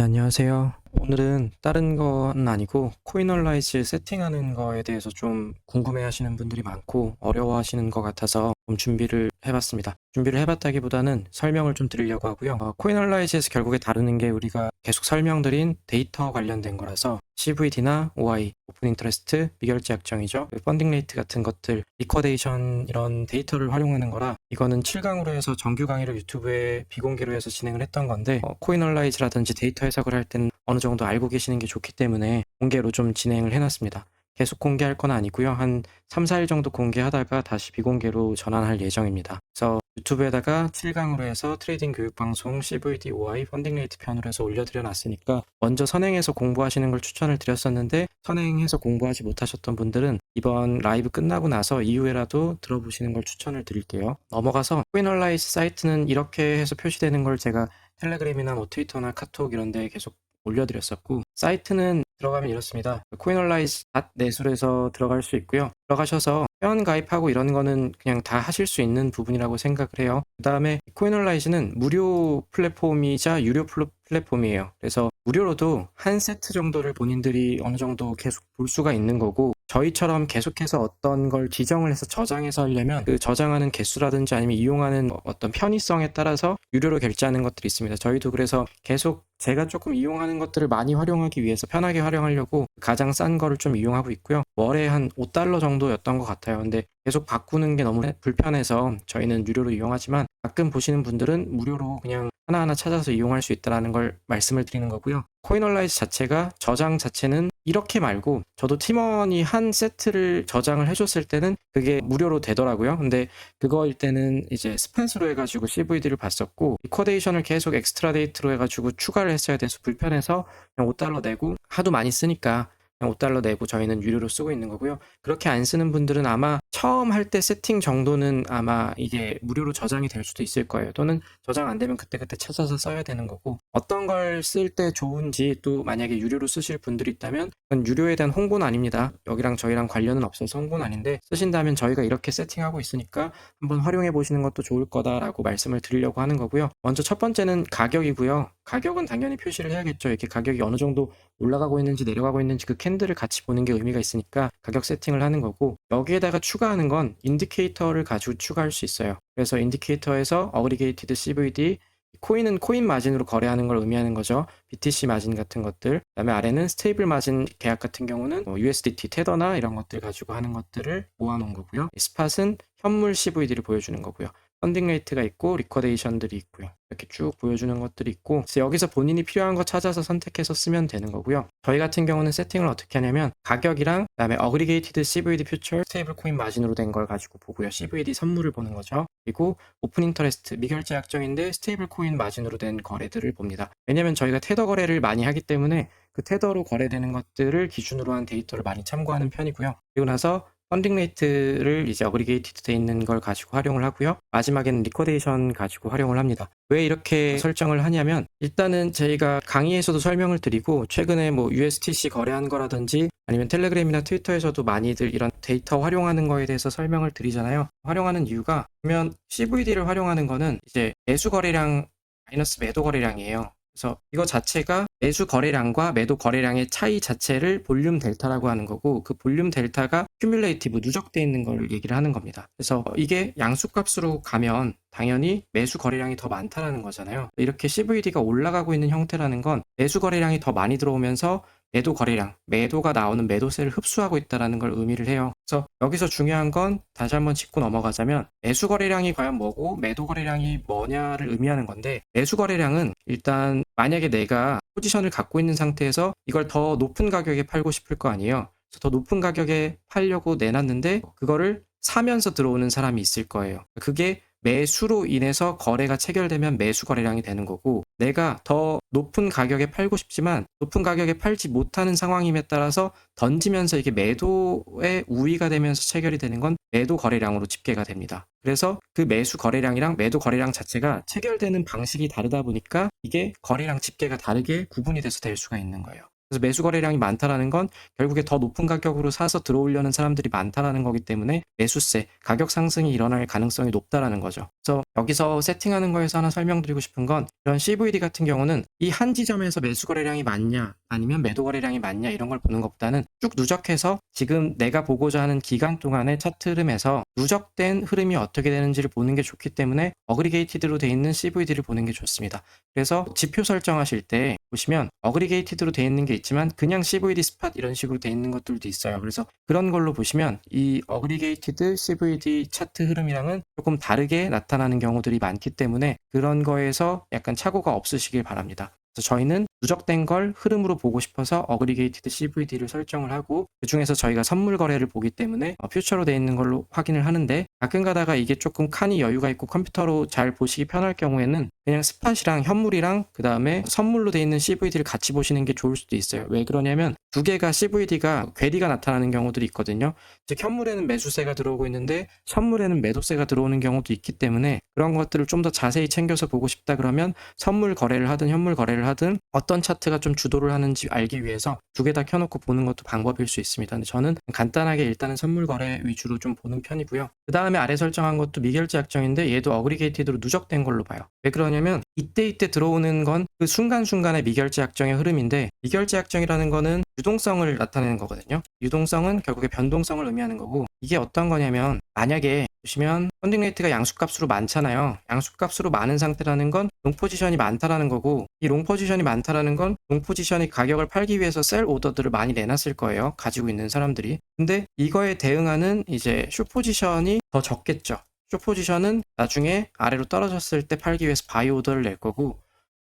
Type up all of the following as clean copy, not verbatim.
네, 안녕하세요. 오늘은 다른 건 아니고 코인얼라이즈 세팅하는 거에 대해서 좀 궁금해 하시는 분들이 많고 어려워 하시는 것 같아서 좀 준비를 해봤습니다. 준비를 해봤다기보다는 설명을 좀 드리려고 하고요. 코인얼라이즈에서 결국에 다루는 게 우리가 계속 설명드린 데이터 관련된 거라서 CVD나 OI, 오픈 인터레스트, 미결제 약정이죠. 펀딩 레이트 같은 것들, 리커데이션 이런 데이터를 활용하는 거라 이거는 7강으로 해서 정규 강의를 유튜브에 비공개로 해서 진행을 했던 건데 코인얼라이즈라든지 데이터 해석을 할 때는 어느 정도 알고 계시는 게 좋기 때문에 공개로 좀 진행을 해놨습니다. 계속 공개할 건 아니고요. 한 3, 4일 정도 공개하다가 다시 비공개로 전환할 예정입니다. 그래서 유튜브에다가 7강으로 해서 트레이딩 교육방송 CVD, OI, 펀딩 레이트 편으로 해서 올려드려 놨으니까 먼저 선행해서 공부하시는 걸 추천을 드렸었는데 선행해서 공부하지 못하셨던 분들은 이번 라이브 끝나고 나서 이후에라도 들어보시는 걸 추천을 드릴게요. 넘어가서 코인얼라이즈 사이트는 이렇게 해서 표시되는 걸 제가 텔레그램이나 뭐 트위터나 카톡 이런 데 계속 올려드렸었고 사이트는 들어가면 이렇습니다. coinonline.net으로 들어갈 수 있고요. 들어가셔서 회원 가입하고 이런 거는 그냥 다 하실 수 있는 부분이라고 생각을 해요. 그 다음에 코인얼라이즈는 무료 플랫폼이자 유료 플랫폼이에요. 그래서 무료로도 한 세트 정도를 본인들이 어느 정도 계속 볼 수가 있는 거고 저희처럼 계속해서 어떤 걸 지정을 해서 저장해서 하려면 그 저장하는 개수라든지 아니면 이용하는 어떤 편의성에 따라서 유료로 결제하는 것들이 있습니다. 저희도 그래서 계속 제가 조금 이용하는 것들을 많이 활용하기 위해서 편하게 활용하려고 가장 싼 거를 좀 이용하고 있고요. 월에 한 $5 정도였던 것 같아요. 근데 계속 바꾸는 게 너무 불편해서 저희는 유료로 이용하지만 가끔 보시는 분들은 무료로 그냥 하나하나 찾아서 이용할 수 있다는 걸 말씀을 드리는 거고요. 코인얼라이즈 자체가 저장 자체는 이렇게 말고 저도 팀원이 한 세트를 저장을 해줬을 때는 그게 무료로 되더라고요. 근데 그거일 때는 이제 스팟으로 해가지고 CVD를 봤었고 리커데이션을 계속 엑스트라 데이트로 해가지고 추가를 했어야 돼서 불편해서 그냥 $5 내고 하도 많이 쓰니까 그냥 $5 내고 저희는 유료로 쓰고 있는 거고요. 그렇게 안 쓰는 분들은 아마 처음 할 때 세팅 정도는 아마 이게 무료로 저장이 될 수도 있을 거예요. 또는 저장 안 되면 그때그때 찾아서 써야 되는 거고 어떤 걸 쓸 때 좋은지 또 만약에 유료로 쓰실 분들이 있다면 그건 유료에 대한 홍보는 아닙니다. 여기랑 저희랑 관련은 없어서 홍보는 아닌데 쓰신다면 저희가 이렇게 세팅하고 있으니까 한번 활용해 보시는 것도 좋을 거다라고 말씀을 드리려고 하는 거고요. 먼저 첫 번째는 가격이고요. 가격은 당연히 표시를 해야겠죠. 이렇게 가격이 어느 정도 올라가고 있는지 내려가고 있는지 그 캔들을 같이 보는 게 의미가 있으니까 가격 세팅을 하는 거고 여기에다가 추가하는 건 인디케이터를 가지고 추가할 수 있어요. 그래서 인디케이터에서 어그리게이티드 CVD 코인은 코인 마진으로 거래하는 걸 의미하는 거죠. BTC 마진 같은 것들. 그다음에 아래는 스테이블 마진 계약 같은 경우는 USDT 테더나 이런 것들 가지고 하는 것들을 모아놓은 거고요. 스팟은 현물 CVD를 보여주는 거고요. 펀딩 레이트가 있고 리커데이션들이 있고요. 이렇게 쭉 보여주는 것들이 있고 그래서 여기서 본인이 필요한 거 찾아서 선택해서 쓰면 되는 거고요. 저희 같은 경우는 세팅을 어떻게 하냐면 가격이랑 그다음에 어그리게이티드 CVD 퓨처 스테이블 코인 마진으로 된 걸 가지고 보고요. CVD 선물을 보는 거죠. 그리고 오픈 인터레스트 미결제 약정인데 스테이블 코인 마진으로 된 거래들을 봅니다. 왜냐면 저희가 테더 거래를 많이 하기 때문에 그 테더로 거래되는 것들을 기준으로 한 데이터를 많이 참고하는 편이고요. 그리고 나서 펀딩 레이트를 이제 어그리게이티드 돼 있는 걸 가지고 활용을 하고요. 마지막에는 리커데이션 가지고 활용을 합니다. 왜 이렇게 설정을 하냐면 일단은 저희가 강의에서도 설명을 드리고 최근에 뭐 USTC 거래한 거라든지 아니면 텔레그램이나 트위터에서도 많이들 이런 데이터 활용하는 거에 대해서 설명을 드리잖아요. 활용하는 이유가 그러면 CVD를 활용하는 거는 이제 매수 거래량 마이너스 매도 거래량이에요. 그래서 이거 자체가 매수 거래량과 매도 거래량의 차이 자체를 볼륨 델타라고 하는 거고 그 볼륨 델타가 큐뮬레이티브 누적되어 있는 걸 얘기를 하는 겁니다. 그래서 이게 양수값으로 가면 당연히 매수 거래량이 더 많다라는 거잖아요. 이렇게 CVD가 올라가고 있는 형태라는 건 매수 거래량이 더 많이 들어오면서 매도 거래량, 매도가 나오는 매도세를 흡수하고 있다는 걸 의미를 해요. 그래서 여기서 중요한 건 다시 한번 짚고 넘어가자면 매수 거래량이 과연 뭐고 매도 거래량이 뭐냐를 의미하는 건데 매수 거래량은 일단 만약에 내가 포지션을 갖고 있는 상태에서 이걸 더 높은 가격에 팔고 싶을 거 아니에요. 그래서 더 높은 가격에 팔려고 내놨는데 그거를 사면서 들어오는 사람이 있을 거예요. 그게 매수로 인해서 거래가 체결되면 매수 거래량이 되는 거고 내가 더 높은 가격에 팔고 싶지만 높은 가격에 팔지 못하는 상황임에 따라서 던지면서 이게 매도의 우위가 되면서 체결이 되는 건 매도 거래량으로 집계가 됩니다. 그래서 그 매수 거래량이랑 매도 거래량 자체가 체결되는 방식이 다르다 보니까 이게 거래량 집계가 다르게 구분이 돼서 될 수가 있는 거예요. 그래서 매수 거래량이 많다라는 건 결국에 더 높은 가격으로 사서 들어오려는 사람들이 많다라는 거기 때문에 매수세, 가격 상승이 일어날 가능성이 높다라는 거죠. 그래서 여기서 세팅하는 거에서 하나 설명드리고 싶은 건 이런 CVD 같은 경우는 이 한 지점에서 매수 거래량이 많냐 아니면 매도 거래량이 많냐 이런 걸 보는 것보다는 쭉 누적해서 지금 내가 보고자 하는 기간 동안의 차트 흐름에서 누적된 흐름이 어떻게 되는지를 보는 게 좋기 때문에 어그리게이티드로 돼 있는 CVD를 보는 게 좋습니다. 그래서 지표 설정하실 때 보시면 어그리게이티드로 돼 있는 게 있지만 그냥 CVD 스팟 이런 식으로 돼 있는 것들도 있어요. 그래서 그런 걸로 보시면 이 어그리게이티드 CVD 차트 흐름이랑은 조금 다르게 나타나는 경우들이 많기 때문에 그런 거에서 약간 착오가 없으시길 바랍니다. 그래서 저희는 누적된 걸 흐름으로 보고 싶어서 어그리게이티드 CVD를 설정을 하고 그 중에서 저희가 선물 거래를 보기 때문에 퓨처로 되어 있는 걸로 확인을 하는데 가끔 가다가 이게 조금 칸이 여유가 있고 컴퓨터로 잘 보시기 편할 경우에는 그냥 스팟이랑 현물이랑 그 다음에 선물로 되어 있는 CVD를 같이 보시는 게 좋을 수도 있어요. 왜 그러냐면 두 개가 CVD가 괴리가 나타나는 경우들이 있거든요. 즉 현물에는 매수세가 들어오고 있는데 선물에는 매도세가 들어오는 경우도 있기 때문에 그런 것들을 좀 더 자세히 챙겨서 보고 싶다 그러면 선물 거래를 하든 현물 거래를 하든 어떤 차트가 좀 주도를 하는지 알기 위해서 두 개 다 켜놓고 보는 것도 방법일 수 있습니다. 근데 저는 간단하게 일단은 선물 거래 위주로 좀 보는 편이고요. 그 다음에 아래 설정한 것도 미결제 약정인데 얘도 어그리게이티드로 누적된 걸로 봐요. 왜 그러냐면 이때 들어오는 건 그 순간순간의 미결제 약정의 흐름인데 미결제 약정이라는 거는 유동성을 나타내는 거거든요. 유동성은 결국에 변동성을 의미하는 거고 이게 어떤 거냐면 만약에 보시면 펀딩 레이트가 양수값으로 많잖아요. 양수값으로 많은 상태라는 건 롱 포지션이 많다라는 거고 이 롱 포지션이 많다라는 건 롱 포지션이 가격을 팔기 위해서 셀 오더들을 많이 내놨을 거예요. 가지고 있는 사람들이. 근데 이거에 대응하는 이제 숏 포지션이 더 적겠죠. 숏 포지션은 나중에 아래로 떨어졌을 때 팔기 위해서 바이 오더를 낼 거고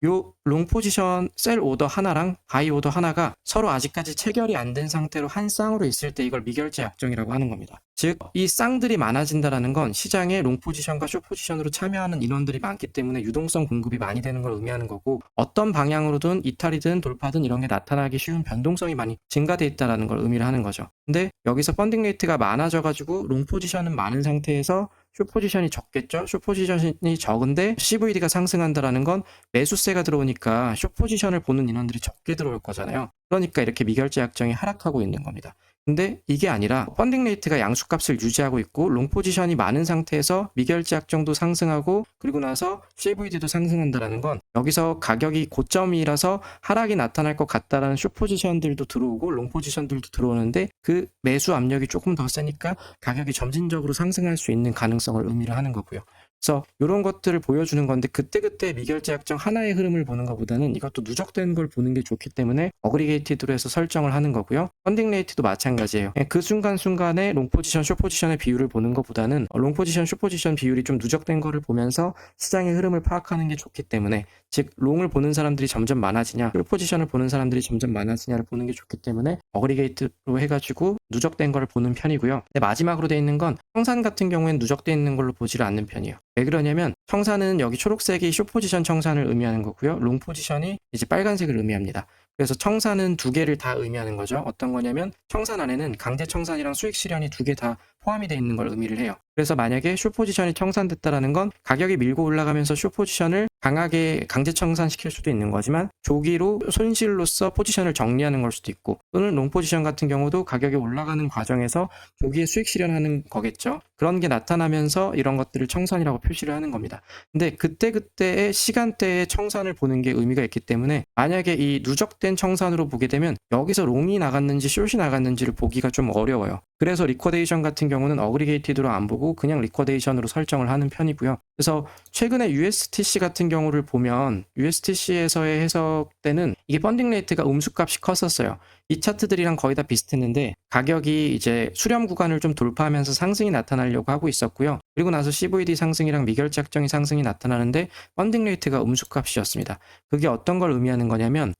요 롱 포지션 셀 오더 하나랑 바이 오더 하나가 서로 아직까지 체결이 안 된 상태로 한 쌍으로 있을 때 이걸 미결제 약정이라고 하는 겁니다. 즉 이 쌍들이 많아진다는 건 시장에 롱 포지션과 숏 포지션으로 참여하는 인원들이 많기 때문에 유동성 공급이 많이 되는 걸 의미하는 거고 어떤 방향으로든 이탈이든 돌파든 이런 게 나타나기 쉬운 변동성이 많이 증가돼 있다는 걸 의미를 하는 거죠. 근데 여기서 펀딩 레이트가 많아져 가지고 롱 포지션은 많은 상태에서 숏 포지션이 적겠죠. 숏 포지션이 적은데 CVD가 상승한다라는 건 매수세가 들어오니까 숏 포지션을 보는 인원들이 적게 들어올 거잖아요. 그러니까 이렇게 미결제 약정이 하락하고 있는 겁니다. 근데 이게 아니라 펀딩 레이트가 양수값을 유지하고 있고 롱 포지션이 많은 상태에서 미결제 약정도 상승하고 그리고 나서 CVD도 상승한다라는 건 여기서 가격이 고점이라서 하락이 나타날 것 같다라는 숏 포지션들도 들어오고 롱 포지션들도 들어오는데 그 매수 압력이 조금 더 세니까 가격이 점진적으로 상승할 수 있는 가능성을 의미를 하는 거고요. 그래서 이런 것들을 보여주는 건데 그때그때 미결제 약정 하나의 흐름을 보는 것보다는 이것도 누적된 걸 보는 게 좋기 때문에 어그리게이티드로 해서 설정을 하는 거고요. 펀딩 레이트도 마찬가지예요. 그 순간순간에 롱 포지션, 숏 포지션의 비율을 보는 것보다는 롱 포지션, 숏 포지션 비율이 좀 누적된 거를 보면서 시장의 흐름을 파악하는 게 좋기 때문에 즉 롱을 보는 사람들이 점점 많아지냐 숏 포지션을 보는 사람들이 점점 많아지냐를 보는 게 좋기 때문에 어그리게이트로 해가지고 누적된 걸 보는 편이고요. 근데 마지막으로 돼 있는 건 청산 같은 경우에는 누적돼 있는 걸로 보지를 않는 편이에요. 왜 그러냐면 청산은 여기 초록색이 숏 포지션 청산을 의미하는 거고요. 롱 포지션이 이제 빨간색을 의미합니다. 그래서 청산은 두 개를 다 의미하는 거죠. 어떤 거냐면 청산 안에는 강제 청산이랑 수익 실현이 두 개 다 포함이 되어 있는 걸 의미를 해요. 그래서 만약에 숏 포지션이 청산됐다라는 건 가격이 밀고 올라가면서 숏 포지션을 강하게 강제 청산시킬 수도 있는 거지만 조기로 손실로서 포지션을 정리하는 걸 수도 있고 또는 롱 포지션 같은 경우도 가격이 올라가는 과정에서 조기에 수익 실현하는 거겠죠. 그런 게 나타나면서 이런 것들을 청산이라고 표시를 하는 겁니다. 근데 그때그때의 시간대의 청산을 보는 게 의미가 있기 때문에 만약에 이 누적된 청산으로 보게 되면 여기서 롱이 나갔는지 숏이 나갔는지를 보기가 좀 어려워요. 그래서 리쿼데이션 같은 경우는 어그리게이티드로 안 보고 그냥 리쿼데이션으로 설정을 하는 편이고요. 그래서 최근에 USTC 같은 경우를 보면 USTC에서의 해석 때는 이게 펀딩 레이트가 음수값이 컸었어요. 이 차트들이랑 거의 다 비슷했는데 가격이 이제 수렴 구간을 좀 돌파하면서 상승이 나타나려고 하고 있었고요. 그리고 나서 CVD 상승이랑 미결제 약정의 상승이 나타나는데 펀딩 레이트가 음수값이었습니다. 그게 어떤 걸 의미하는 거냐면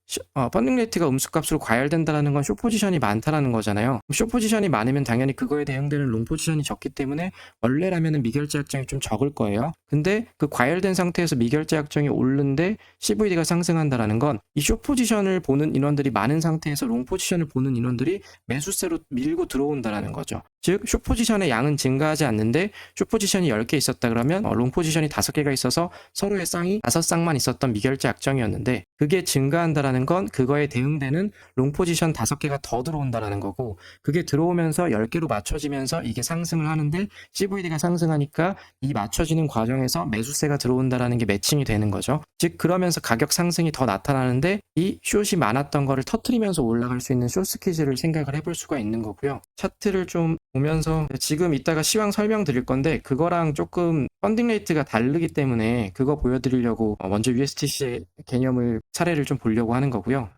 펀딩 레이트가 음수값으로 과열된다는 건 숏 포지션이 많다라는 거잖아요. 숏 포지션이 많으면 당연히 그거에 대응되는 롱 포지션이 적기 때문에 원래라면 미결제 약정이 좀 적을 거예요. 근데 그 과열된 상태에서 미결제 약정이 오르는데 CVD가 상승한다라는 건 이 숏 포지션을 보는 인원들이 많은 상태에서 롱 포지션을 보는 인원들이 매수세로 밀고 들어온다라는 거죠. 즉 숏 포지션의 양은 증가하지 않는데 숏 포지션이 10개 있었다 그러면 롱 포지션이 5개가 있어서 서로의 쌍이 5쌍만 있었던 미결제 약정이었는데, 그게 증가한다라는 건 그거에 대응되는 롱 포지션 5개가 더 들어온다라는 거고, 그게 들어오면서 10개로 맞춰지면서 이게 상승을 하는데 CVD가 상승하니까 이 맞춰지는 과정에서 매수세가 들어온다라는 게 매칭이 되는 거죠. 즉 그러면서 가격 상승이 더 나타나는데 이 숏이 많았던 거를 터트리면서 올라갈 수 있는 숏 스퀴즈를 생각을 해볼 수가 있는 거고요. 차트를 좀 보면서 지금 이따가 시황 설명드릴 건데 그거랑 조금 펀딩 레이트가 다르기 때문에 그거 보여드리려고 먼저 USTC 개념을 사례를 좀 보려고 하는 거고요.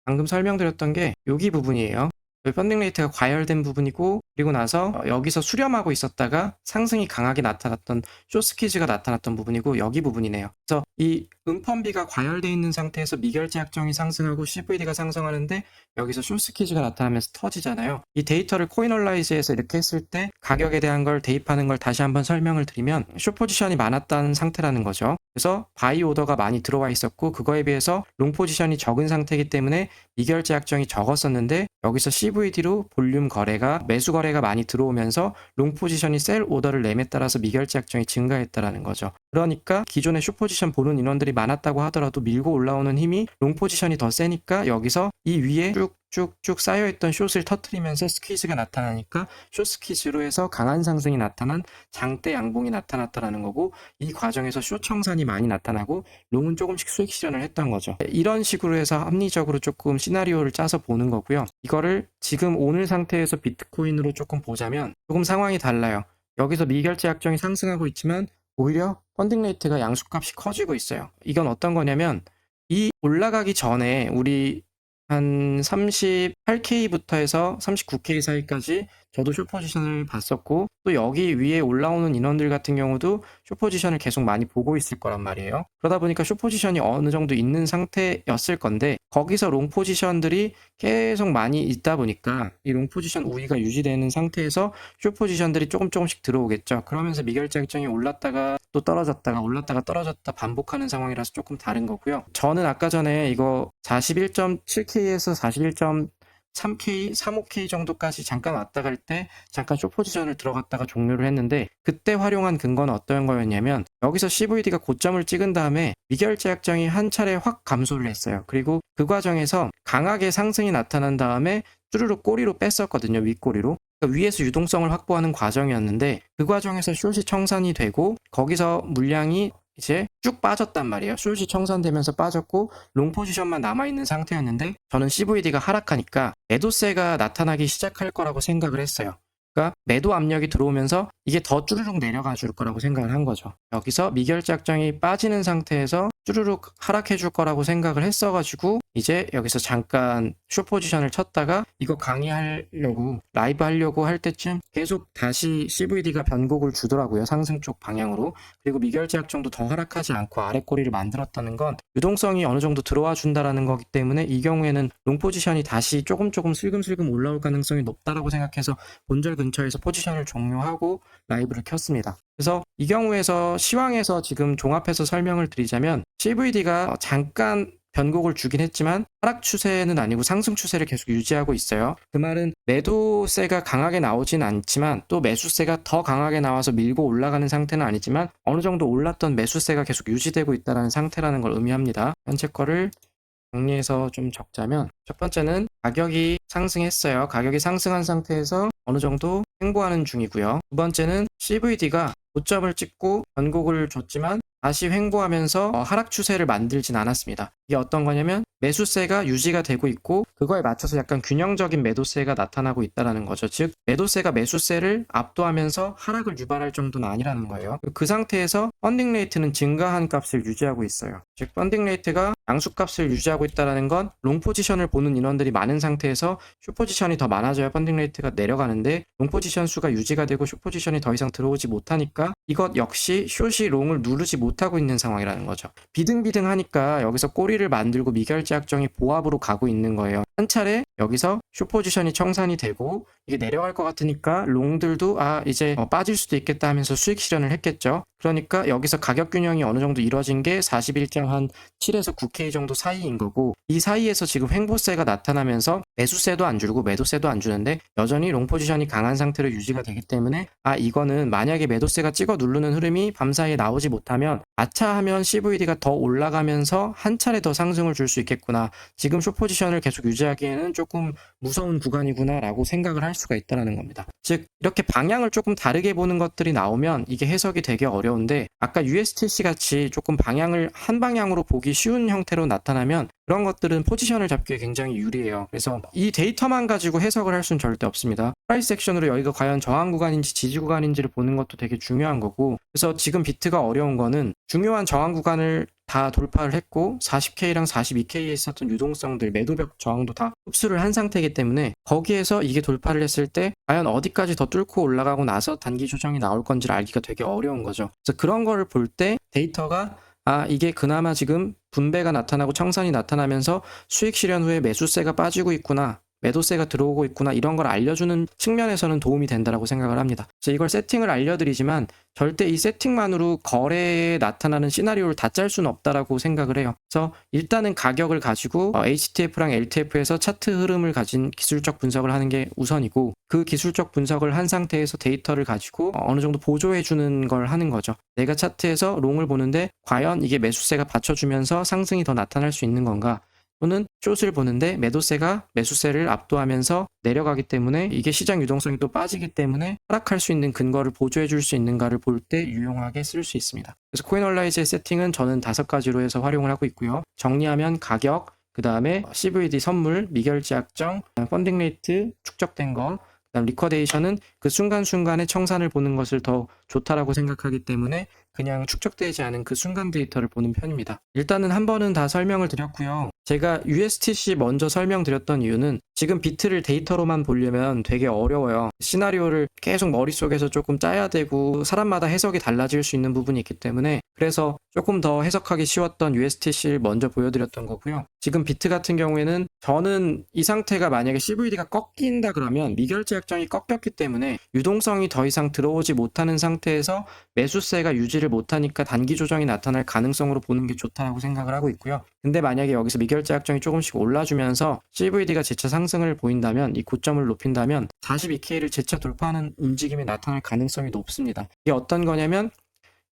방금 설명드렸던 게 여기 부분이에요. 펀딩 레이트가 과열된 부분이고, 그리고 나서 여기서 수렴하고 있었다가 상승이 강하게 나타났던 숏 스퀴즈가 나타났던 부분이고, 여기 부분이네요. 그래서 이 음펀비가 과열되어 있는 상태에서 미결제 약정이 상승하고 CVD가 상승하는데 여기서 숏 스퀴즈가 나타나면서 터지잖아요. 이 데이터를 코인얼라이즈에서 이렇게 했을 때 가격에 대한 걸 대입하는 걸 다시 한번 설명을 드리면 숏 포지션이 많았다는 상태라는 거죠. 그래서 바이 오더가 많이 들어와 있었고 그거에 비해서 롱 포지션이 적은 상태이기 때문에 미결제 약정이 적었었는데, 여기서 CVD로 볼륨 거래가 매수 거래가 많이 들어오면서 롱 포지션이 셀 오더를 내에 따라서 미결제 약정이 증가했다라는 거죠. 그러니까 기존에 숏 포지션 보는 인원들이 많았다고 하더라도 밀고 올라오는 힘이 롱 포지션이 더 세니까 여기서 이 위에 쭉쭉쭉 쌓여있던 숏을 터트리면서 스퀴즈가 나타나니까 숏 스퀴즈로 해서 강한 상승이 나타난 장대 양봉이 나타났다라는 거고, 이 과정에서 숏 청산이 많이 나타나고 롱은 조금씩 수익 실현을 했던 거죠. 이런 식으로 해서 합리적으로 조금 시나리오를 짜서 보는 거고요. 이거를 지금 오늘 상태에서 비트코인으로 조금 보자면 조금 상황이 달라요. 여기서 미결제 약정이 상승하고 있지만 오히려 펀딩 레이트가 양수값이 커지고 있어요. 이건 어떤 거냐면 이 올라가기 전에 우리 한 38K부터 해서 39K 사이까지 저도 숏 포지션을 봤었고, 또 여기 위에 올라오는 인원들 같은 경우도 숏 포지션을 계속 많이 보고 있을 거란 말이에요. 그러다 보니까 숏 포지션이 어느 정도 있는 상태였을 건데 거기서 롱 포지션들이 계속 많이 있다 보니까 이 롱 포지션 우위가 유지되는 상태에서 숏 포지션들이 조금씩 들어오겠죠. 그러면서 미결제 약정이 올랐다가 또 떨어졌다가 올랐다가 떨어졌다 반복하는 상황이라서 조금 다른 거고요. 저는 아까 전에 이거 41.7K에서 41.3K, 35K 정도까지 잠깐 왔다 갈 때 잠깐 숏 포지션을 들어갔다가 종료를 했는데, 그때 활용한 근거는 어떤 거였냐면 여기서 CVD가 고점을 찍은 다음에 미결제 약정이 한 차례 확 감소를 했어요. 그리고 그 과정에서 강하게 상승이 나타난 다음에 쭈르륵 꼬리로 뺐었거든요. 윗꼬리로. 그러니까 위에서 유동성을 확보하는 과정이었는데 그 과정에서 숏이 청산이 되고 거기서 물량이 이제 쭉 빠졌단 말이에요. 숏이 청산되면서 빠졌고 롱 포지션만 남아있는 상태였는데 저는 CVD가 하락하니까 매도세가 나타나기 시작할 거라고 생각을 했어요. 그러니까 매도 압력이 들어오면서 이게 더 쭈르륵 내려가 줄 거라고 생각을 한 거죠. 여기서 미결제 약정이 빠지는 상태에서 쭈르륵 하락해 줄 거라고 생각을 했어가지고 이제 여기서 잠깐 숏 포지션을 쳤다가 이거 강의하려고 라이브 하려고 할 때쯤 계속 다시 CVD가 변곡을 주더라고요. 상승 쪽 방향으로. 그리고 미결제 약정도 더 하락하지 않고 아래 꼬리를 만들었다는 건 유동성이 어느 정도 들어와 준다라는 거기 때문에 이 경우에는 롱 포지션이 다시 조금 슬금슬금 올라올 가능성이 높다라고 생각해서 본절 근처에서 포지션을 종료하고 라이브를 켰습니다. 그래서 이 경우에서 시황에서 지금 종합해서 설명을 드리자면 CVD가 잠깐 변곡을 주긴 했지만 하락 추세는 아니고 상승 추세를 계속 유지하고 있어요. 그 말은 매도세가 강하게 나오진 않지만 또 매수세가 더 강하게 나와서 밀고 올라가는 상태는 아니지만 어느 정도 올랐던 매수세가 계속 유지되고 있다는 상태라는 걸 의미합니다. 현재 거를 정리해서 좀 적자면 첫 번째는 가격이 상승했어요. 가격이 상승한 상태에서 어느 정도 횡보하는 중이고요. 두 번째는 CVD가 고점을 찍고 변곡을 줬지만 다시 횡보하면서 하락 추세를 만들진 않았습니다. 이게 어떤 거냐면 매수세가 유지가 되고 있고 그거에 맞춰서 약간 균형적인 매도세가 나타나고 있다는 거죠. 즉 매도세가 매수세를 압도하면서 하락을 유발할 정도는 아니라는 거예요. 그 상태에서 펀딩 레이트는 증가한 값을 유지하고 있어요. 즉 펀딩 레이트가 양수값을 유지하고 있다는 건 롱 포지션을 보는 인원들이 많은 상태에서 숏 포지션이 더 많아져야 펀딩 레이트가 내려가는데 롱 포지션 수가 유지가 되고 숏 포지션이 더 이상 들어오지 못하니까 이것 역시 숏이 롱을 누르지 못하고 있는 상황이라는 거죠. 비등비등하니까 여기서 꼬리를 만들고 미결제 약정이 보합으로 가고 있는 거예요. 한 차례 여기서 숏 포지션이 청산이 되고 이게 내려갈 것 같으니까 롱들도 이제 빠질 수도 있겠다 하면서 수익 실현을 했겠죠. 그러니까 여기서 가격 균형이 어느 정도 이루어진 게 41장 한 7에서 9K 정도 사이인 거고, 이 사이에서 지금 횡보세가 나타나면서 매수세도 안 줄고 매도세도 안 주는데 여전히 롱 포지션이 강한 상태로 유지가 되기 때문에 이거는 만약에 매도세가 찍어 누르는 흐름이 밤사이에 나오지 못하면 아차하면 CVD가 더 올라가면서 한 차례 더 상승을 줄 수 있겠구나, 지금 숏 포지션을 계속 유지하기에는 조금 무서운 구간이구나 라고 생각을 할 수가 있다는 겁니다. 즉 이렇게 방향을 조금 다르게 보는 것들이 나오면 이게 해석이 되게 어려운데, 아까 USTC 같이 조금 방향을 한 방향으로 보기 쉬운 형태로 나타나면 그런 것들은 포지션을 잡기에 굉장히 유리해요. 그래서 이 데이터만 가지고 해석을 할 수는 절대 없습니다. 프라이스 액션으로 여기가 과연 저항 구간인지 지지 구간인지를 보는 것도 되게 중요한 거고, 그래서 지금 비트가 어려운 거는 중요한 저항 구간을 다 돌파를 했고 40K랑 42K에 있었던 유동성들, 매도벽 저항도 다 흡수를 한 상태이기 때문에 거기에서 이게 돌파를 했을 때 과연 어디까지 더 뚫고 올라가고 나서 단기 조정이 나올 건지를 알기가 되게 어려운 거죠. 그래서 그런 거를 볼 때 데이터가 이게 그나마 지금 분배가 나타나고 청산이 나타나면서 수익 실현 후에 매수세가 빠지고 있구나, 매도세가 들어오고 있구나, 이런 걸 알려주는 측면에서는 도움이 된다고 생각을 합니다. 그래서 이걸 세팅을 알려드리지만 절대 이 세팅만으로 거래에 나타나는 시나리오를 다 짤 수는 없다라고 생각을 해요. 그래서 일단은 가격을 가지고 HTF랑 LTF에서 차트 흐름을 가진 기술적 분석을 하는 게 우선이고, 그 기술적 분석을 한 상태에서 데이터를 가지고 어느 정도 보조해주는 걸 하는 거죠. 내가 차트에서 롱을 보는데 과연 이게 매수세가 받쳐주면서 상승이 더 나타날 수 있는 건가, 또는 숏을 보는데 매도세가 매수세를 압도하면서 내려가기 때문에 이게 시장 유동성이 또 빠지기 때문에 하락할 수 있는 근거를 보조해 줄 수 있는가를 볼 때 유용하게 쓸 수 있습니다. 그래서 코인얼라이즈의 세팅은 저는 5가지로 해서 활용을 하고 있고요. 정리하면 가격, 그 다음에 CVD 선물, 미결제 약정, 펀딩 레이트 축적된 거, 그다음 리커데이션은 그 순간순간의 청산을 보는 것을 더 좋다라고 생각하기 때문에 그냥 축적되지 않은 그 순간 데이터를 보는 편입니다. 일단은 한 번은 다 설명을 드렸고요. 제가 USTC 먼저 설명드렸던 이유는 지금 비트를 데이터로만 보려면 되게 어려워요. 시나리오를 계속 머릿속에서 조금 짜야 되고 사람마다 해석이 달라질 수 있는 부분이 있기 때문에, 그래서 조금 더 해석하기 쉬웠던 USTC를 먼저 보여드렸던 거고요. 지금 비트 같은 경우에는 저는 이 상태가 만약에 CVD가 꺾인다 그러면 미결제 약정이 꺾였기 때문에 유동성이 더 이상 들어오지 못하는 상태에서 매수세가 유지를 못하니까 단기 조정이 나타날 가능성으로 보는 게 좋다고 생각을 하고 있고요. 근데 만약에 여기서 미결제 약정이 조금씩 올라주면서 CVD가 재차 상승을 보인다면, 이 고점을 높인다면 42K를 재차 돌파하는 움직임이 나타날 가능성이 높습니다. 이게 어떤 거냐면,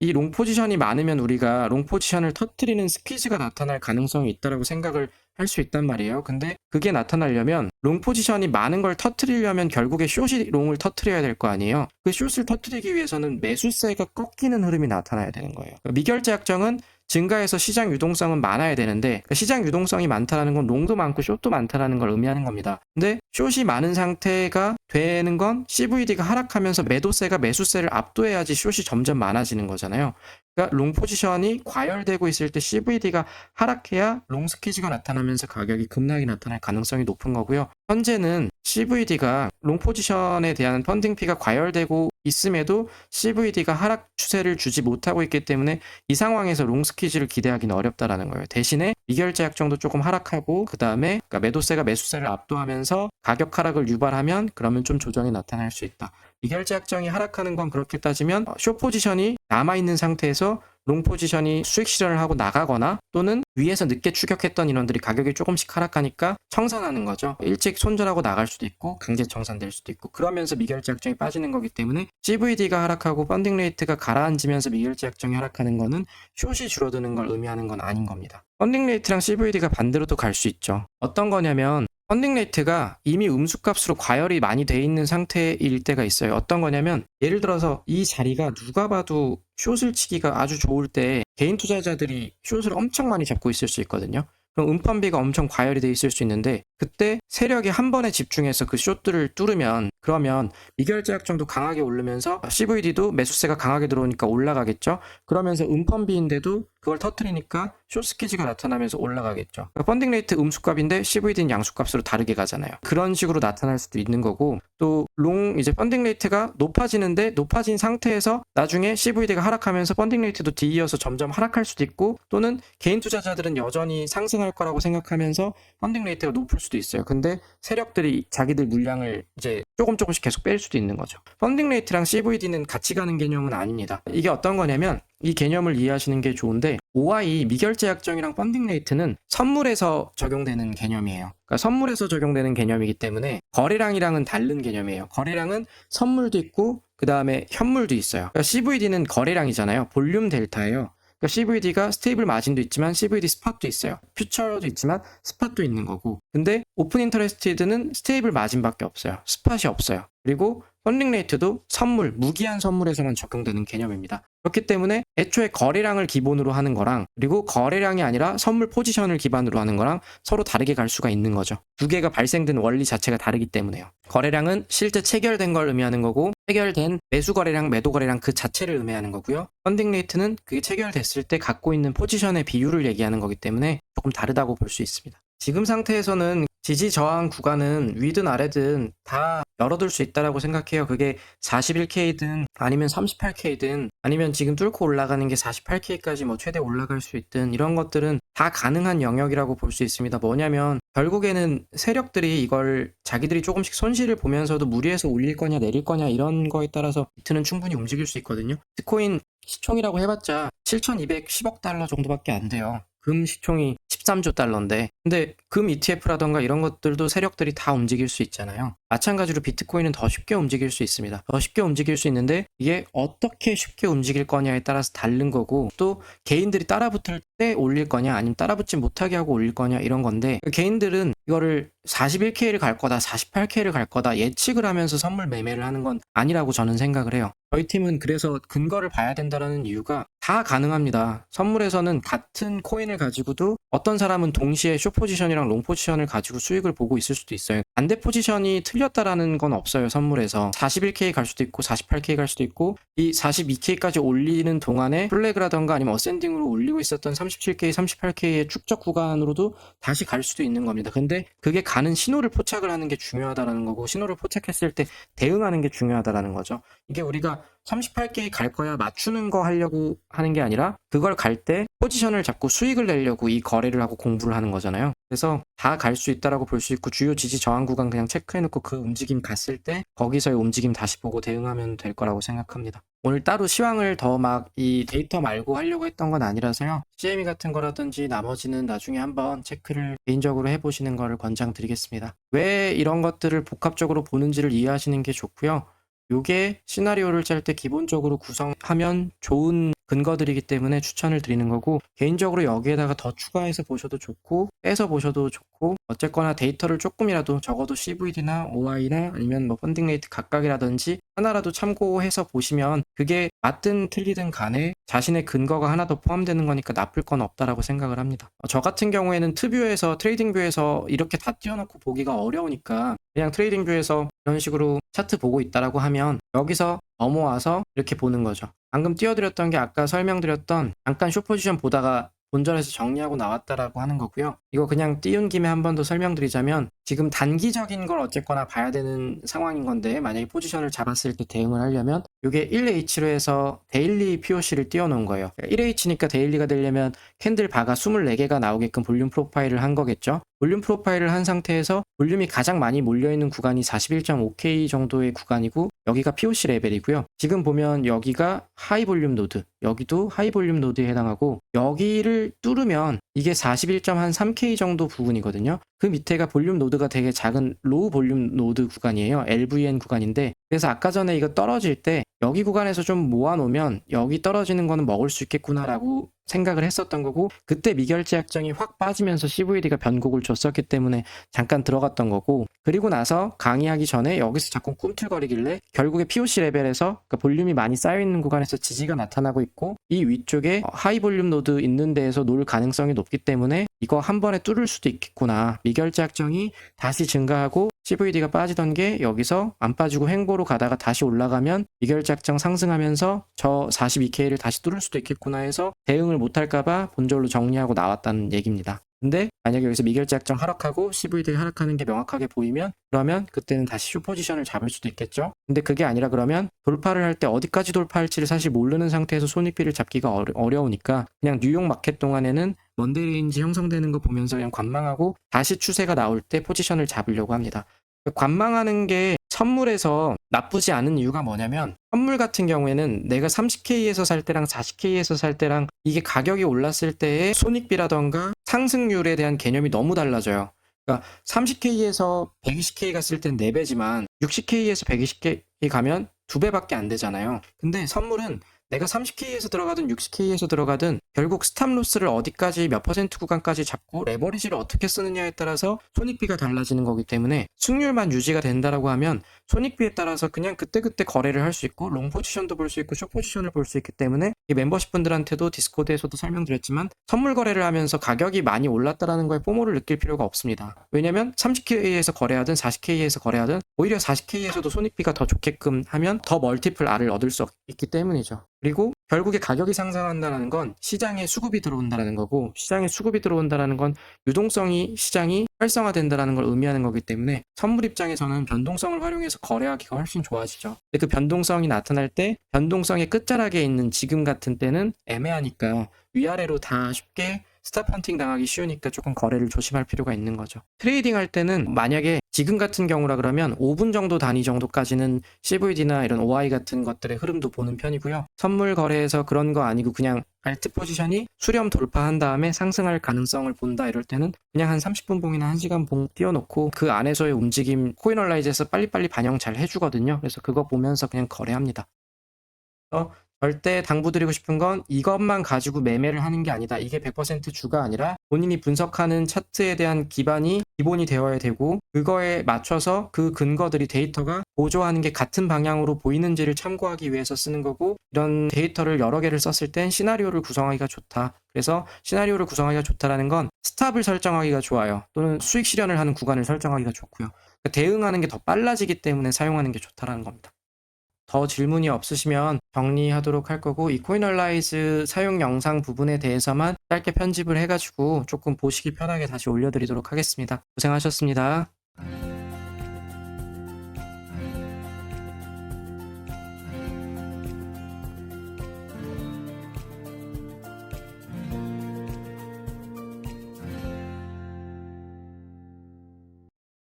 이 롱 포지션이 많으면 우리가 롱 포지션을 터뜨리는 스퀴즈가 나타날 가능성이 있다고 생각을 할 수 있단 말이에요. 근데 그게 나타나려면 롱 포지션이 많은 걸 터뜨리려면 결국에 숏이 롱을 터뜨려야 될 거 아니에요. 그 숏을 터뜨리기 위해서는 매수세가 꺾이는 흐름이 나타나야 되는 거예요. 미결제 약정은 증가해서 시장 유동성은 많아야 되는데, 시장 유동성이 많다는 건 롱도 많고 숏도 많다는 걸 의미하는 겁니다. 근데 숏이 많은 상태가 되는 건 CVD가 하락하면서 매도세가 매수세를 압도해야지 숏이 점점 많아지는 거잖아요. 그러니까 롱 포지션이 과열되고 있을 때 CVD가 하락해야 롱 스퀴즈가 나타나면서 가격이 급락이 나타날 가능성이 높은 거고요. 현재는 CVD가 롱 포지션에 대한 펀딩피가 과열되고 있음에도 CVD가 하락 추세를 주지 못하고 있기 때문에 이 상황에서 롱 스퀴즈를 기대하기는 어렵다라는 거예요. 대신에 미결제 약정도 조금 하락하고 그 다음에 매도세가 매수세를 압도하면서 가격 하락을 유발하면 그러면 좀 조정이 나타날 수 있다. 미결제 약정이 하락하는 건 그렇게 따지면 숏 포지션이 남아있는 상태에서 롱 포지션이 수익 실현을 하고 나가거나, 또는 위에서 늦게 추격했던 인원들이 가격이 조금씩 하락하니까 청산하는 거죠. 일찍 손절하고 나갈 수도 있고 강제 청산될 수도 있고, 그러면서 미결제 약정이 빠지는 거기 때문에 CVD가 하락하고 펀딩 레이트가 가라앉으면서 미결제 약정이 하락하는 거는 숏이 줄어드는 걸 의미하는 건 아닌 겁니다. 펀딩 레이트랑 CVD가 반대로도 갈 수 있죠. 어떤 거냐면, 펀딩 레이트가 이미 음수값으로 과열이 많이 돼 있는 상태일 때가 있어요. 어떤 거냐면, 예를 들어서 이 자리가 누가 봐도 숏을 치기가 아주 좋을 때 개인 투자자들이 숏을 엄청 많이 잡고 있을 수 있거든요. 그럼 음펀비가 엄청 과열이 돼 있을 수 있는데, 그때 세력이 한 번에 집중해서 그 숏들을 뚫으면, 그러면 미결제 약정도 강하게 오르면서 CVD도 매수세가 강하게 들어오니까 올라가겠죠. 그러면서 음펀비인데도 그걸 터트리니까 숏 스퀴즈가 나타나면서 올라가겠죠. 그러니까 펀딩 레이트 음수값인데 CVD는 양수값으로 다르게 가잖아요. 그런 식으로 나타날 수도 있는 거고, 또 롱 이제 펀딩 레이트가 높아지는데 높아진 상태에서 나중에 CVD가 하락하면서 펀딩 레이트도 뒤이어서 점점 하락할 수도 있고, 또는 개인 투자자들은 여전히 상승할 거라고 생각하면서 펀딩 레이트가 높을 수도 수도 있어요. 근데 세력들이 자기들 물량을 이제 조금씩 계속 뺄 수도 있는 거죠. 펀딩 레이트랑 CVD는 같이 가는 개념은 아닙니다. 이게 어떤 거냐면 이 개념을 이해하시는 게 좋은데 OI 미결제 약정이랑 펀딩 레이트는 선물에서 적용되는 개념이에요. 그러니까 선물에서 적용되는 개념이기 때문에 거래량이랑은 다른 개념이에요. 거래량은 선물도 있고 그 다음에 현물도 있어요. 그러니까 CVD는 거래량이잖아요. 볼륨 델타예요. 그러니까 CVD가 스테이블 마진도 있지만 CVD 스팟도 있어요. 퓨처도 있지만 스팟도 있는 거고. 근데 오픈 인터레스티드는 스테이블 마진밖에 없어요. 스팟이 없어요. 그리고 펀딩 레이트도 선물, 무기한 선물에서만 적용되는 개념입니다. 그렇기 때문에 애초에 거래량을 기본으로 하는 거랑 그리고 거래량이 아니라 선물 포지션을 기반으로 하는 거랑 서로 다르게 갈 수가 있는 거죠. 두 개가 발생된 원리 자체가 다르기 때문에요. 거래량은 실제 체결된 걸 의미하는 거고 체결된 매수 거래량, 매도 거래량 그 자체를 의미하는 거고요. 펀딩 레이트는 그게 체결됐을 때 갖고 있는 포지션의 비율을 얘기하는 거기 때문에 조금 다르다고 볼 수 있습니다. 지금 상태에서는 지지 저항 구간은 위든 아래든 다 열어둘 수 있다라고 생각해요. 그게 41K든 아니면 38K든 아니면 지금 뚫고 올라가는 게 48K까지 뭐 최대 올라갈 수 있든 이런 것들은 다 가능한 영역이라고 볼 수 있습니다. 뭐냐면 결국에는 세력들이 이걸 자기들이 조금씩 손실을 보면서도 무리해서 올릴 거냐 내릴 거냐 이런 거에 따라서 비트는 충분히 움직일 수 있거든요. 비트코인 시총이라고 해봤자 7,210억 달러 정도밖에 안 돼요. 금 시총이 13조 달러인데 근데 금 ETF라던가 이런 것들도 세력들이 다 움직일 수 있잖아요. 마찬가지로 비트코인은 더 쉽게 움직일 수 있습니다. 더 쉽게 움직일 수 있는데 이게 어떻게 쉽게 움직일 거냐에 따라서 다른 거고 또 개인들이 따라붙을 때 올릴 거냐 아니면 따라붙지 못하게 하고 올릴 거냐 이런 건데 개인들은 이거를 41K를 갈 거다 48K를 갈 거다 예측을 하면서 선물 매매를 하는 건 아니라고 저는 생각을 해요. 저희 팀은 그래서 근거를 봐야 된다는 이유가 다 가능합니다. 선물에서는 같은 코인을 가지고도 어떤 사람은 동시에 숏 포지션이랑 롱 포지션을 가지고 수익을 보고 있을 수도 있어요. 반대 포지션이 틀렸다라는 건 없어요. 선물에서 41K 갈 수도 있고 48K 갈 수도 있고 이 42K까지 올리는 동안에 플래그라던가 아니면 어센딩으로 올리고 있었던 37K, 38K의 축적 구간으로도 다시 갈 수도 있는 겁니다. 근데 그게 가는 신호를 포착을 하는 게 중요하다라는 거고 신호를 포착했을 때 대응하는 게 중요하다라는 거죠. 이게 우리가 38K 갈 거야 맞추는 거 하려고 하는 게 아니라 그걸 갈 때 포지션을 잡고 수익을 내려고 이 거래를 하고 공부를 하는 거잖아요. 그래서 다 갈 수 있다라고 볼 수 있고 주요 지지 저항 구간 그냥 체크해놓고 그 움직임 갔을 때 거기서의 움직임 다시 보고 대응하면 될 거라고 생각합니다. 오늘 따로 시황을 더 막 이 데이터 말고 하려고 했던 건 아니라서요. CME 같은 거라든지 나머지는 나중에 한번 체크를 개인적으로 해보시는 거를 권장드리겠습니다. 왜 이런 것들을 복합적으로 보는지를 이해하시는 게 좋고요. 요게 시나리오를 짤 때 기본적으로 구성하면 좋은 근거들이기 때문에 추천을 드리는 거고 개인적으로 여기에다가 더 추가해서 보셔도 좋고 빼서 보셔도 좋고 어쨌거나 데이터를 조금이라도 적어도 CVD나 OI나 아니면 뭐 펀딩 레이트 각각이라든지 하나라도 참고해서 보시면 그게 맞든 틀리든 간에 자신의 근거가 하나 더 포함되는 거니까 나쁠 건 없다라고 생각을 합니다. 저 같은 경우에는 트레이딩 뷰에서 이렇게 다 띄워놓고 보기가 어려우니까 그냥 트레이딩 뷰에서 이런 식으로 차트 보고 있다라고 하면 여기서 넘어와서 이렇게 보는 거죠. 방금 띄워드렸던 게 아까 설명드렸던 잠깐 숏 포지션 보다가 본전에서 정리하고 나왔다라고 하는 거고요. 이거 그냥 띄운 김에 한 번 더 설명드리자면 지금 단기적인 걸 어쨌거나 봐야 되는 상황인 건데 만약에 포지션을 잡았을 때 대응을 하려면 이게 1H로 해서 데일리 POC를 띄워놓은 거예요. 1H니까 데일리가 되려면 캔들 바가 24개가 나오게끔 볼륨 프로파일을 한 거겠죠. 볼륨 프로파일을 한 상태에서 볼륨이 가장 많이 몰려있는 구간이 41.5K 정도의 구간이고 여기가 POC 레벨이고요. 지금 보면 여기가 하이 볼륨 노드, 여기도 하이 볼륨 노드에 해당하고 여기를 뚫으면 이게 41.3K 정도 부분이거든요. 그 밑에가 볼륨 노드가 되게 작은 로우 볼륨 노드 구간이에요. LVN 구간인데 그래서 아까 전에 이거 떨어질 때 여기 구간에서 좀 모아놓으면 여기 떨어지는 거는 먹을 수 있겠구나라고 생각을 했었던 거고 그때 미결제 약정이 확 빠지면서 CVD가 변곡을 줬었기 때문에 잠깐 들어갔던 거고 그리고 나서 강의하기 전에 여기서 자꾸 꿈틀거리길래 결국에 POC 레벨에서 그러니까 볼륨이 많이 쌓여있는 구간에서 지지가 나타나고 있고 이 위쪽에 하이 볼륨 노드 있는 데에서 놓을 가능성이 높기 때문에 이거 한 번에 뚫을 수도 있겠구나. 미결제 약정이 다시 증가하고 CVD가 빠지던 게 여기서 안 빠지고 횡보로 가다가 다시 올라가면 미결제 약정 상승하면서 저 42K를 다시 뚫을 수도 있겠구나 해서 대응을 못할까봐 본절로 정리하고 나왔다는 얘기입니다. 근데 만약에 여기서 미결제 약정 하락하고 CVD 하락하는 게 명확하게 보이면 그러면 그때는 다시 숏 포지션을 잡을 수도 있겠죠. 근데 그게 아니라 그러면 돌파를 할 때 어디까지 돌파할지를 사실 모르는 상태에서 손익비를 잡기가 어려우니까 그냥 뉴욕 마켓 동안에는 먼데이 레인지 형성되는 거 보면서 그냥 관망하고 다시 추세가 나올 때 포지션을 잡으려고 합니다. 관망하는 게 선물에서 나쁘지 않은 이유가 뭐냐면 선물 같은 경우에는 내가 30K에서 살 때랑 40K에서 살 때랑 이게 가격이 올랐을 때의 손익비라던가 상승률에 대한 개념이 너무 달라져요. 그러니까 30K에서 120K 갔을 땐 4배지만 60K에서 120K 가면 2배밖에 안 되잖아요. 근데 선물은 내가 30K에서 들어가든 60K에서 들어가든 결국 스탑로스를 어디까지 몇 퍼센트 구간까지 잡고 레버리지를 어떻게 쓰느냐에 따라서 손익비가 달라지는 거기 때문에 승률만 유지가 된다라고 하면 손익비에 따라서 그냥 그때그때 거래를 할 수 있고 롱 포지션도 볼 수 있고 숏 포지션을 볼 수 있기 때문에 이 멤버십 분들한테도 디스코드에서도 설명드렸지만 선물 거래를 하면서 가격이 많이 올랐다라는 거에 포모를 느낄 필요가 없습니다. 왜냐면 30K에서 거래하든 40K에서 거래하든 오히려 40K에서도 손익비가 더 좋게끔 하면 더 멀티플 R을 얻을 수 있기 때문이죠. 그리고 결국에 가격이 상승한다는 건 시장에 수급이 들어온다는 거고 시장에 수급이 들어온다는 건 유동성이 시장이 활성화된다는 걸 의미하는 거기 때문에 선물 입장에서는 변동성을 활용해서 거래하기가 훨씬 좋아지죠. 근데 그 변동성이 나타날 때 변동성의 끝자락에 있는 지금 같은 때는 애매하니까 위아래로 다 쉽게 스탑 헌팅 당하기 쉬우니까 조금 거래를 조심할 필요가 있는 거죠. 트레이딩 할 때는 만약에 지금 같은 경우라 그러면 5분 정도 단위 정도까지는 CVD나 이런 OI 같은 것들의 흐름도 보는 편이고요. 선물 거래에서 그런 거 아니고 그냥 알트 포지션이 수렴 돌파한 다음에 상승할 가능성을 본다 이럴 때는 그냥 한 30분 봉이나 1시간 봉 띄워놓고 그 안에서의 움직임 코인얼라이즈에서 빨리빨리 반영 잘 해주거든요. 그래서 그거 보면서 그냥 거래합니다. 절대 당부드리고 싶은 건 이것만 가지고 매매를 하는 게 아니다. 이게 100% 주가 아니라 본인이 분석하는 차트에 대한 기반이 기본이 되어야 되고 그거에 맞춰서 그 근거들이 데이터가 보조하는 게 같은 방향으로 보이는지를 참고하기 위해서 쓰는 거고 이런 데이터를 여러 개를 썼을 땐 시나리오를 구성하기가 좋다. 그래서 시나리오를 구성하기가 좋다라는 건 스탑을 설정하기가 좋아요. 또는 수익 실현을 하는 구간을 설정하기가 좋고요. 그러니까 대응하는 게 더 빨라지기 때문에 사용하는 게 좋다라는 겁니다. 더 질문이 없으시면 정리하도록 할 거고 이 코인얼라이즈 사용 영상 부분에 대해서만 짧게 편집을 해가지고 조금 보시기 편하게 다시 올려드리도록 하겠습니다. 고생하셨습니다.